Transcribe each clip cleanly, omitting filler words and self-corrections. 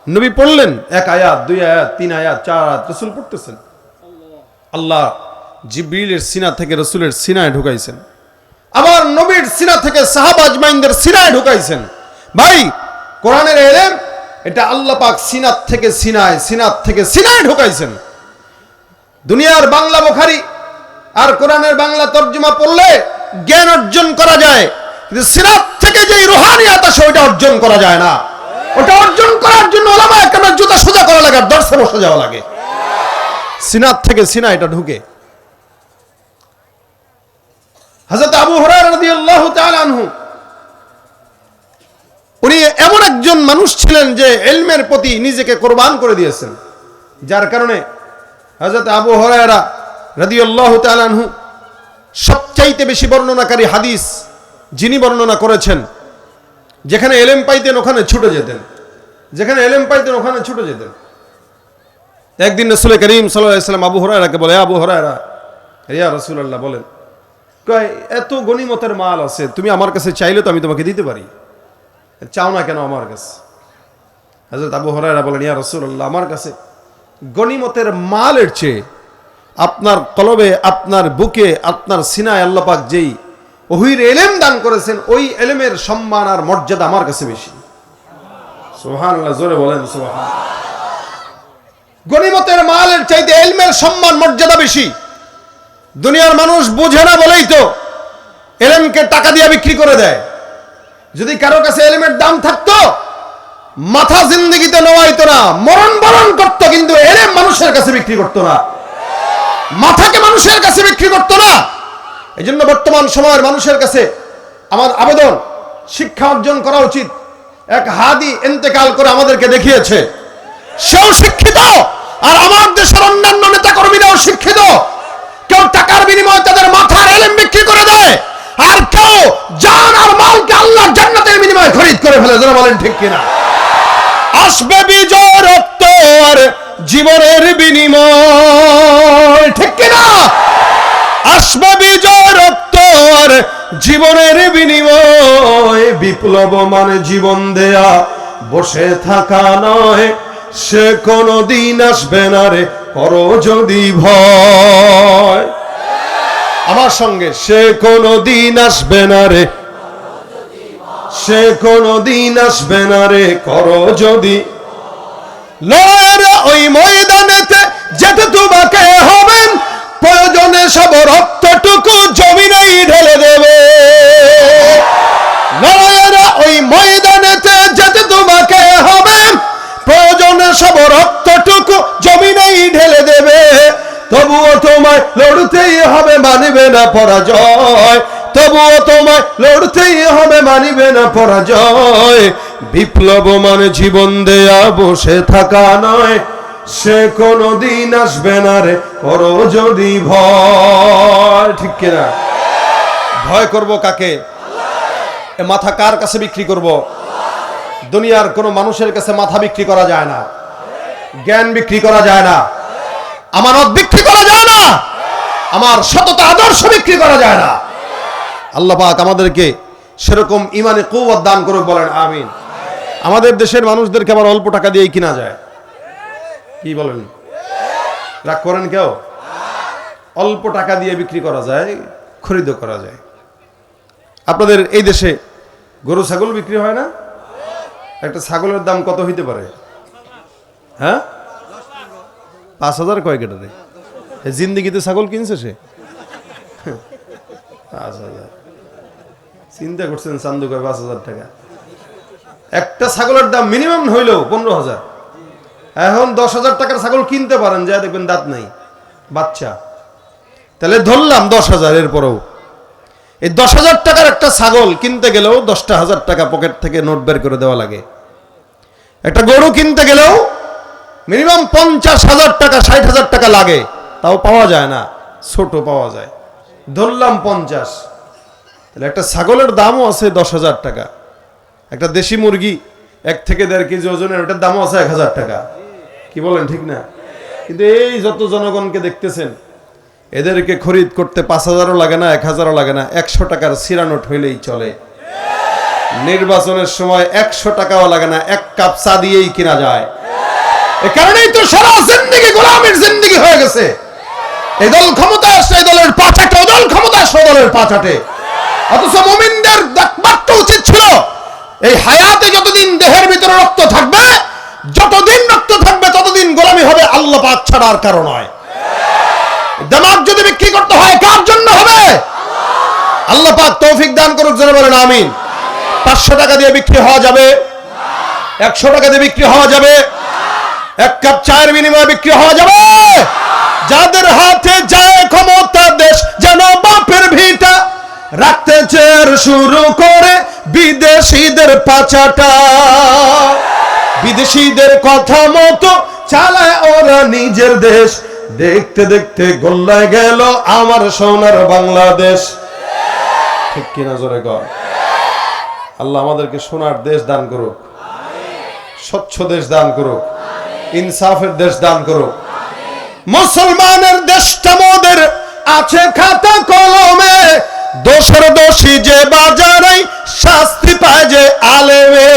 নবী পড়লেন, এক আয়াত, দুই আয়াত, তিন আয়াত, চার আয়াত রাসূল পড়তেছেন। আল্লাহ জিবরিলের সিনা থেকে রাসূলের সিনায় ঢুকাইছেন, আবার নবীর সিনা থেকে সাহাবা আজমাইনদের সিনায় ঢুকাইছেন। ভাই, কোরআনের ইলম এটা আল্লাহ পাক সিনাত থেকে সিনায়, সিনাত থেকে সিনায় ঢুকাইছেন। দুনিয়ার বাংলা বুখারী আর কোরআনের বাংলা তরজমা পড়লে জ্ঞান অর্জন করা যায়, কিন্তু সিনাত থেকে যে রুহানিয়াত আসে ওটা অর্জন করা যায় না। ওটা অর্জন করার জন্য উলামায়ে কেরামের জুতা সোজা করা লাগে, দর্শে বসে যাওয়া লাগে। সিনাত থেকে সিনা এটা ঢুকে। হযরত আবু হুরায়রা রাদিয়াল্লাহু তাআলা আনহু, উনি এমন একজন মানুষ ছিলেন যে ইলমের প্রতি নিজেকে কোরবান করে দিয়েছেন, যার কারণে হযরত আবু হুরায়রা রাদিয়াল্লাহু তাআলা আনহু সবচাইতে বেশি বর্ণনাকারী হাদিস যিনি বর্ণনা করেছেন, যেখানে ইলম পাইতেন ওখানে ছুটে যেতেন, যেখানে ইলম পাইতেন ওখানে ছুটে যেতেন। একদিন রাসূল করিম সাল্লাল্লাহু আলাইহি ওয়াসাল্লাম আবু হুরায়রাকে বলে, আবু হুরায়রা, ইয়া রাসূলুল্লাহ বলেন, কয় এত গনিমতের মাল আছে, তুমি আমার কাছে চাইলে তো আমি তোমাকে দিতে পারি, চাও না কেন আমার কাছে? হযরত আবু হুরায়রা বলেন, ইয়া রাসূলুল্লাহ, আমার কাছে গনিমতের মালের চেয়ে আপনার কলবে, আপনার বুকে, আপনার সিনায় আল্লাহ পাক যেই ওহির ইলম দান করেছেন, ওই ইলমের সম্মান আর মর্যাদা আমার কাছে বেশি। সুবহানাল্লাহ, জোরে বলেন সুবহানাল্লাহ। গনিমতের মালের চাইতে ইলমের সম্মান মর্যাদা বেশি। দুনিয়ার মানুষ বোঝে না বলেই তো ইলমকে টাকা দিয়ে বিক্রি করে দেয়। যদি কারো কাছে ইলমের দাম থাকতো, মাথা জিন্দেগিতে নোয়াইতো না, মরণ বরণ করতো, কিন্তু ইলম মানুষের কাছে বিক্রি করতো না, মাথাকে মানুষের কাছে বিক্রি করতো না। এই জন্য বর্তমান সময়ের মানুষের কাছে আমার আবেদন, শিক্ষা অর্জন করা উচিত। এক হাদি ইন্তেকাল করে আমাদেরকে দেখিয়েছে, সেও শিক্ষিত, আর আমার দেশের অন্যান্য নেতা কর্মীরাও শিক্ষিত। কেউ টাকার বিনিময়ে তাদের মাথার ইলম বিক্রি করে দেয়, আর কেউ জান আর মালকে আল্লাহর জান্নাতের বিনিময়ে খরিদ করে ফেলে। যারা বলেন ঠিক কিনা? আসবে বিজয়, রক্ত আর জীবনের বিনিময়, ঠিক কিনা? আসবে বিজয়, রক্ত আর জীবনের বিনিময়। বিপ্লব মানে জীবন দেয়া, বসে থাকা নয়, সে কোনদিন আসবে না রে, করো যদি ভয়। আমার সঙ্গে, সে কোনদিন আসবে না রে, সে কোনদিন আসবে না রে, করো যদি। লড়াইয়ের ওই ময়দানেতে যেতে তোমাকে হবে, প্রয়োজনে সব রক্তটুকু জমিনেই ঢেলে দেবে। লড়াইয়ের ওই ময়দানেতে যেতে তোমাকে হবে, প্রয়োজনে সব রক্তটুকু জমিনেই ঢেলে দেবে। তবুও তোমায় লড়তেই হবে, মানিবে না পরাজয়। তবুও তোমায় লড়তেই হবে, মানিবে না পরাজয়। বিপ্লব মানে জীবন দেয়া, বসে থাকা নয়, সে কোনদিন আসবে না রে, করো যদি ভয়। ঠিক কিনা? ভয় করব কাকে? এ মাথা কার কাছে বিক্রি করব? দুনিয়ার কোন মানুষের কাছে মাথা বিক্রি করা যায় না, জ্ঞান বিক্রি করা যায় না, আমানত বিক্রি করা যায় না, আমার সততা আদর্শ বিক্রি করা যায় না। আল্লাহ পাক আমাদেরকে সেরকম ইমানে কুওয়াত দান করুক, বলেন আমিন। আমাদের দেশের মানুষদেরকে আবার অল্প টাকা দিয়েই কিনা যায়। কি বলেন? রাগ করেন কেউ? অল্প টাকা দিয়ে বিক্রি করা যায়, খরিদ করা যায়। আপনাদের এই দেশে গরু ছাগল বিক্রি হয় না? একটা ছাগলের দাম কত হইতে পারে? হ্যাঁ, 5,000 কয় কেটারে? জিন্দিগিতে ছাগল কিনছে সে 5,000। চিন্তা করছেন, চান্দু কয় 5,000 টাকা। একটা ছাগলের দাম মিনিমাম হইলেও 15,000। এখন 10,000 টাকার ছাগল কিনতে পারেন, যা দেখবেন দাঁত নাই, বাচ্চা। তাহলে ধরলাম 10,000, এরপরেও এই 10,000 টাকার একটা ছাগল কিনতে গেলেও 10,000 টাকা পকেট থেকে নোট বের করে দেওয়া লাগে। একটা গরু কিনতে গেলেও মিনিমাম 50,000 টাকা, 60,000 টাকা লাগে, তাও পাওয়া যায় না, ছোট পাওয়া যায়। ধরলাম 50, তাহলে একটা ছাগলের দামও আছে 10,000 টাকা। একটা দেশি মুরগি 1 থেকে 1.5 কেজি ওজনের, ওটার দামও আছে 1,000 টাকা। কি বলেন, ঠিক না? কিন্তু এই যত জনগণকে দেখতেছেন, এদেরকে খরিদ করতে 5,000ও লাগে না, 1,000ও লাগে না, 100 টাকার সিরা নোট হইলেই চলে। নির্বাচনের সময় 100 টাকাও লাগে না, 1 কাপ চা দিয়েই কিনা যায়। এ কারণেই তো সারা জিন্দেগি গোলামের জিন্দেগি হয়ে গেছে। এই দল ক্ষমতা আসছে, এই দলের পাছাটে, ও দল ক্ষমতা আসছে, ও দলের পাছাটে। অথচ মুমিনদের দেখমাত্র উচিত ছিল এই হায়াতে যতদিন দেহের ভিতরে রক্ত থাকবে, যতদিন রক্ত থাকবে ততদিন গোলামি হবে আল্লাহ পাক ছাড়া আর কারো নয়। দিমাগ যদি বিক্রি করতে হয় কার জন্য হবে? আল্লাহ পাক তৌফিক দান করুক, জোরে বলেন আমিন। 500 টাকা দিয়ে বিক্রি হওয়া যাবে? 100 টাকা দিয়ে বিক্রি হওয়া যাবে? 1 কাপ চায়ের বিনিময়ে বিক্রি হওয়া যাবে? যাদের হাতে যায় ক্ষমতা, দেশ যেন বাপের ভিটা, রাখতে চের শুরু করে বিদেশিদের পাচাটা। বিদেশিদের কথা মতো চালায় ওরা নিজের দেশ, দেখতে দেখতে গোল্লায় গেল আমার সোনার বাংলাদেশ। ঠিক কিনা জোরে কর। আল্লাহ আমাদেরকে সোনার দেশ দান করুক, স্বচ্ছ দেশ দান করুক, ইনসাফের দেশ দান করুক। মুসলমানের দেশটা মোদের আছে খাতা কলমে, দোষের দোষী যে বাজারে শাস্তি পায় যে আলেমে।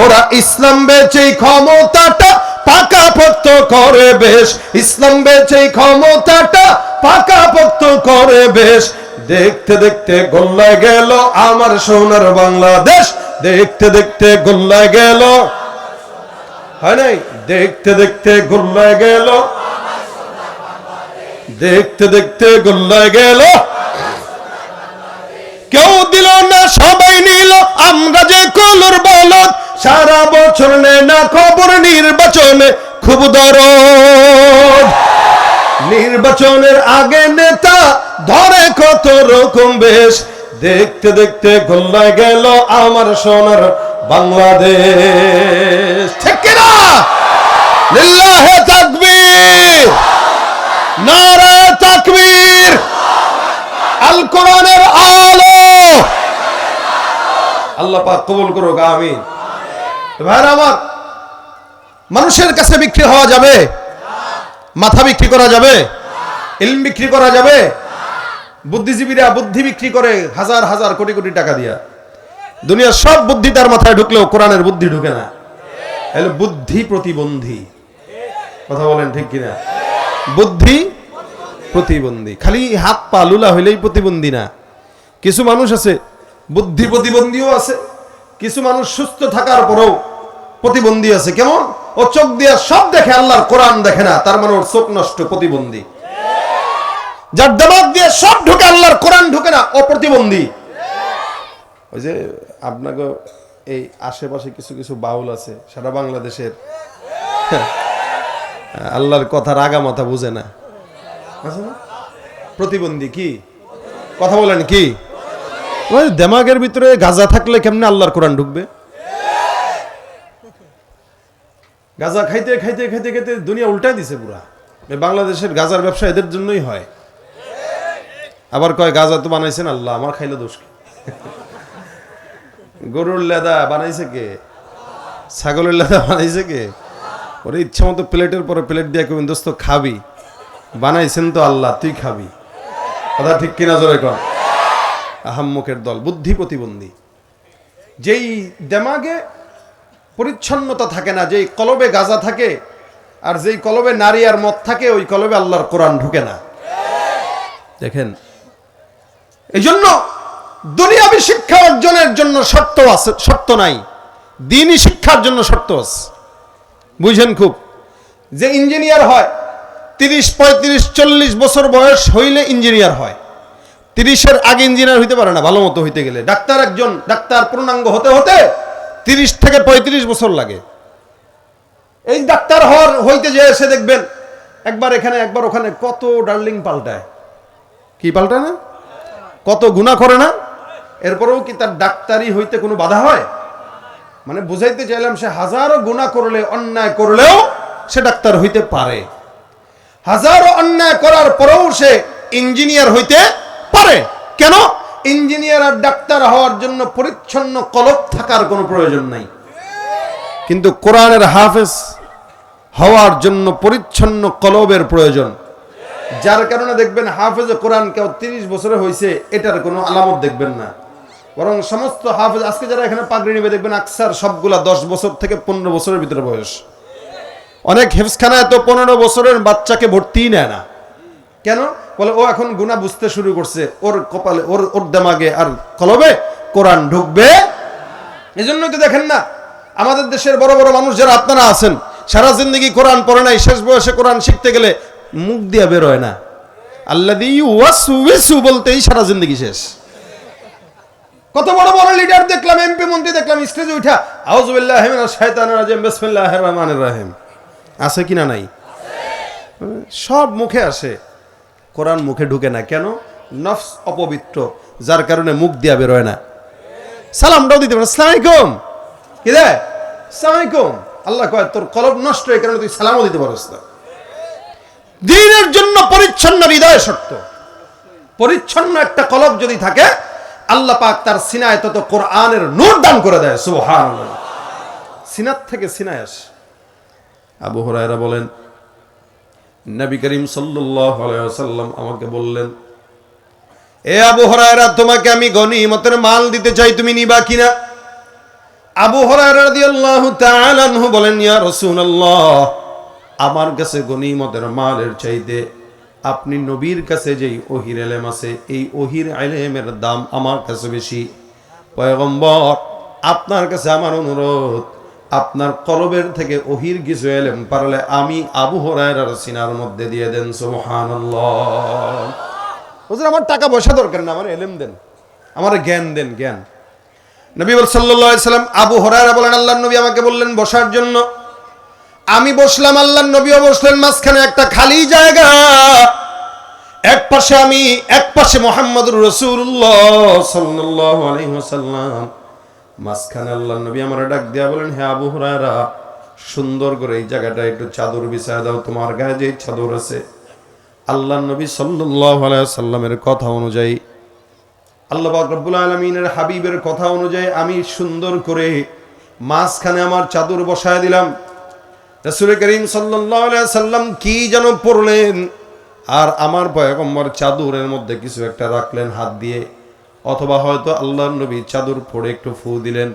ওরা ইসলাম বেচেই ক্ষমতাটা পাকাপোক্ত করে বেশ, ইসলাম বেচেই ক্ষমতাটা পাকাপোক্ত করে বেশ। দেখতে দেখতে গোল্লায় গেল আমার সোনার বাংলাদেশ, দেখতে দেখতে গোল্লায় গেল, হয় নাই? দেখতে দেখতে গোল্লায় গেল, দেখতে দেখতে গোল্লায় গেল। কেউ দিল না সবাই নিল, আমরা যে কলুর বলদ, সারা বছর নেয় না খবর, নির্বাচনে খুব দরদ। নির্বাচনের আগে নেতা ধরে কত রকম বেশ, দেখতে দেখতে গোল্লায় গেল আমার সোনার বাংলাদেশ। ঠিক কিনা? লিল্লাহে তাকবীর, নারে তাকবীর, আল কোরআনের আলো। আল্লাহ পাক কবুল করুক, আমিন। ভাইরা আমার, মানুষের কাছে বিক্রি হওয়া যাবে? মাথা বিক্রি করা যাবে? ইলম বিক্রি করা যাবে? বুদ্ধিজীবীরা বুদ্ধি বিক্রি করে হাজার হাজার কোটি কোটি টাকা দিয়া। দুনিয়ার সব বুদ্ধি তার মাথায় ঢুকলেও কোরআনের বুদ্ধি ঢুকে না। হলো বুদ্ধি প্রতিবন্ধী। কথা বলেন ঠিক কিনা? বুদ্ধি প্রতিবন্ধী। খালি হাত পা লুলা হইলেই প্রতিবন্ধী না। কিছু মানুষ আছে বুদ্ধি প্রতিবন্ধীও আছে, কিছু মানুষ সুস্থ থাকার পরেও প্রতিবন্ধী আছে। কেমন? ও চোখ দিয়ে সব দেখে, আল্লাহর কোরআন দেখে না, তার মানে ওর চোখ নষ্ট, প্রতিবন্ধী। যার দিমাগ দিয়ে সব ঢুকে, আল্লাহর কোরআন ঢুকে না, ও প্রতিবন্ধী। ওই যে আপনাকে এই আশেপাশে কিছু কিছু বাউল আছে সারা বাংলাদেশের, আল্লাহর কথা রাগা মাথা বুঝে না, প্রতিবন্ধী। কি কথা বলেন? কি ওই দিমাগের ভিতরে গাঁজা থাকলে কেমনে আল্লাহর কোরআন ঢুকবে? গাঁজা খাইতে খাইতে খাইতে খাইতে দুনিয়া উল্টাই দিছে পুরা। বাংলাদেশের গাঁজার ব্যবসা এদের জন্যই হয়। আবার কয় গাঁজা তো বানাইছেন আল্লাহ, আমার খাইলে দোষ কি? গরুর লেদা বানাইছে কে? ছাগলের লেদা বানাইছে কে? ওরে ইচ্ছা মতো প্লেটের পরে প্লেট দিয়ে কবেন দোস্ত খাবি, বানাইছেন তো আল্লাহ, তুই খাবি। কথা ঠিক কিনা জোরে কর। আহাম্মকের দল, বুদ্ধি প্রতিবন্ধী। যেই দেমাগে পরিচ্ছন্নতা থাকে না, যেই কলবে গাঁজা থাকে, আর যেই কলবে নারী আর মদ থাকে, ওই কলবে আল্লাহর কোরআন ঢুকে না। দেখেন, এই জন্য দুনিয়াবী শিক্ষা অর্জনের জন্য শর্ত আছে, শর্ত নাই। দ্বীনি শিক্ষার জন্য শর্ত আছে। বুঝেন খুব, যে ইঞ্জিনিয়ার হয় 30, 35, 40 বছর বয়স হইলে ইঞ্জিনিয়ার হয়। 30-এর আগে ইঞ্জিনিয়ার হইতে পারে না ভালো মতো হইতে গেলে। ডাক্তার, একজন ডাক্তার পূর্ণাঙ্গ হতে হতে 30 থেকে 35 বছর লাগে। এই ডাক্তার হইতে যে এসে দেখবেন একবার এখানে একবার ওখানে কত ডার্লিং পাল্টায়। কি পাল্টায় না? কত গুনাহ করে না? এরপরেও কি তার ডাক্তারি হইতে কোনো বাধা হয়? মানে বুঝাইতে চাইলাম, সে হাজারো গুনাহ করলে, অন্যায় করলেও সে ডাক্তার হইতে পারে। হাজারো অন্যায় করার পরেও সে ইঞ্জিনিয়ার হইতে পারে। কেন? ইঞ্জিনিয়ার আর ডাক্তার হওয়ার জন্য পরিচ্ছন্ন কলব থাকার কোনো প্রয়োজন নাই, কিন্তু কোরআনের হাফেজ হওয়ার জন্য পরিচ্ছন্ন কলবের প্রয়োজন। যার কারণে দেখবেন হাফেজে কোরআন কেউ 30 বছরে হয়েছে, এটার কোনো আলামত দেখবেন না। বরং সমস্ত হাফেজ আজকে যারা এখানে পাগড়ি নেবে দেখবেন আকসার সবগুলা 10 বছর থেকে 15 বছরের ভিতরে বয়স। অনেক হেফজখানায় তো 15 বছরের বাচ্চাকে ভর্তিই নেয় না। কেন? বলে ও এখন গুনাহ বুঝতে শুরু করছে, ওর কপালে ওর দিমাগে আর কলবে কোরআন ঢুকবে। এজন্যই তো দেখেন না আমাদের দেশের বড় বড় মানুষ যারা আপনারা আছেন, সারা জিন্দগি কোরআন পড়ে নাই, শেষ বয়সে কোরআন শিখতে গেলে মুখ দিয়া বের হয় না, আল্লাযী ইউওয়াসওয়িসু বলতেই সারা জিন্দগি শেষ। কত বড় বড় লিডার দেখলাম, এমপি মন্ত্রী দেখলাম, স্টেজে উঠা আউযু বিল্লাহি মিনাশ শাইতানির রাজিম বিসমিল্লাহির রহমানির রহিম আছে কিনা? নাই। সব মুখে আসে, কোরআন মুখে ঢুকে না। কেন? নফস অপবিত্র, যার কারণে মুখ দিয়া বের হয় না। সালামটাও দিতে পারে, আসসালামু আলাইকুম, কি রে আসসালামু আলাইকুম। আল্লাহ কয় তোর কলব নষ্ট, এই কারণে তুই সালামও দিতে পারস না। দ্বীনের জন্য পরিচ্ছন্ন হৃদয় শর্ত। পরিচ্ছন্ন একটা কলব যদি থাকে, আল্লাহ পাক তার সিনায় তত কোরআনের নূর দান করে দেয়। সুবহানাল্লাহ। সিনাত থেকে সিনায় আসে। আবু হুরায়রা বলেন, নবী করিম সাল্লাল্লাহু আলাইহি ওয়াসাল্লাম আমাকে বললেন, এ আবু হুরায়রা, তোমাকে আমি গনিমতের মাল দিতে চাই, তুমি নিবা কিনা? আবু হুরায়রা রাদিয়াল্লাহু তাআলা আনহু বলেন, ইয়া রাসূলুল্লাহ, আমার কাছে গনিমতের মালের চাইতে আপনি নবীর কাছে যেই ওহির ইলম আছে, এই ওহির ইলমের দাম আমার কাছে বেশি। পয়গম্বর, আপনার কাছে আমার অনুরোধ, আপনার কলবের থেকে ওহির কিছু ইলম পারলে আমি আবু হুরায়রার সিনার মধ্যে দিয়ে দেন। সুবহানাল্লাহ। হুজুর, আমার টাকা পয়সা দরকার না, আমার ইলম দেন, আমার জ্ঞান দেন, জ্ঞান। নবী সাল্লাল্লাহু আলাইহি সাল্লাম, আবু হুরায়রা বলেন, আল্লাহর নবী আমাকে বললেন বসার জন্য। আমি বসলাম, আল্লাহর নবীও বসলেন। মাঝখানে একটা খালি জায়গা, এক পাশে আমি, এক পাশে মুহাম্মদুর রাসূলুল্লাহ সাল্লাল্লাহু আলাইহি ওয়াসাল্লাম। মাঝখানে আল্লাহর নবী আমারে ডাক দিয়া বলেন, হে আবু হুরায়রা, সুন্দর করে এই জায়গাটা একটু চাদর বিছায় দাও, তোমার গায়ে যে চাদর আছে। আল্লাহর নবী সাল্লাল্লাহু আলাইহি ওয়াসাল্লামের কথা অনুযায়ী, আল্লাহ পাক রব্বুল আলামিনের হাবিবের কথা অনুযায়ী আমি সুন্দর করে মাঝখানে আমার চাদর বসায় দিলাম। রাসূল করিম সাল্লাল্লাহু আলাইহি ওয়াসাল্লাম কি যেন পড়লেন, আর আমার পয়গম্বর চাদরের মধ্যে কিছু একটা রাখলেন হাত দিয়ে, অথবা হয়তো আল্লাহর নবী চাদর পড়ে একটু ফু দিলেন।